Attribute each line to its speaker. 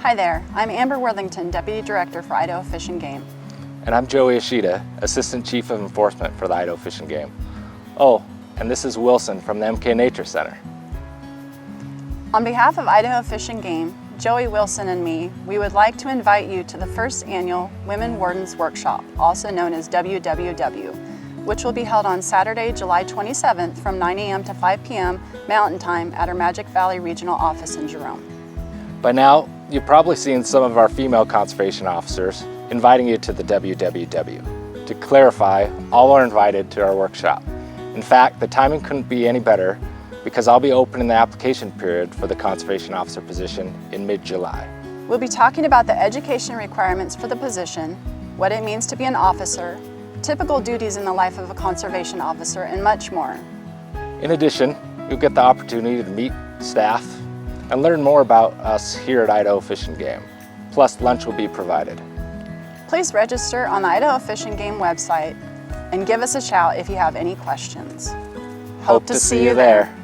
Speaker 1: Hi there, I'm Amber Worthington, Deputy Director for Idaho Fish and Game.
Speaker 2: And I'm Joey Ishida, Assistant Chief of Enforcement for the Idaho Fish and Game. Oh, and this is Wilson from the MK Nature Center.
Speaker 1: On behalf of Idaho Fish and Game, Joey, Wilson, and me, we would like to invite you to the first annual Women Wardens Workshop, also known as WWW, which will be held on Saturday, July 27th from 9 a.m. to 5 p.m. Mountain Time at our Magic Valley Regional Office in Jerome.
Speaker 2: By now, you've probably seen some of our female conservation officers inviting you to the WWW. To clarify, all are invited to our workshop. In fact, the timing couldn't be any better because I'll be opening the application period for the conservation officer position in mid-July.
Speaker 1: We'll be talking about the education requirements for the position, what it means to be an officer, typical duties in the life of a conservation officer, and much more.
Speaker 2: In addition, you'll get the opportunity to meet staff and learn more about us here at Idaho Fish and Game. Plus, lunch will be provided.
Speaker 1: Please register on the Idaho Fish and Game website and give us a shout if you have any questions.
Speaker 2: Hope to see you there.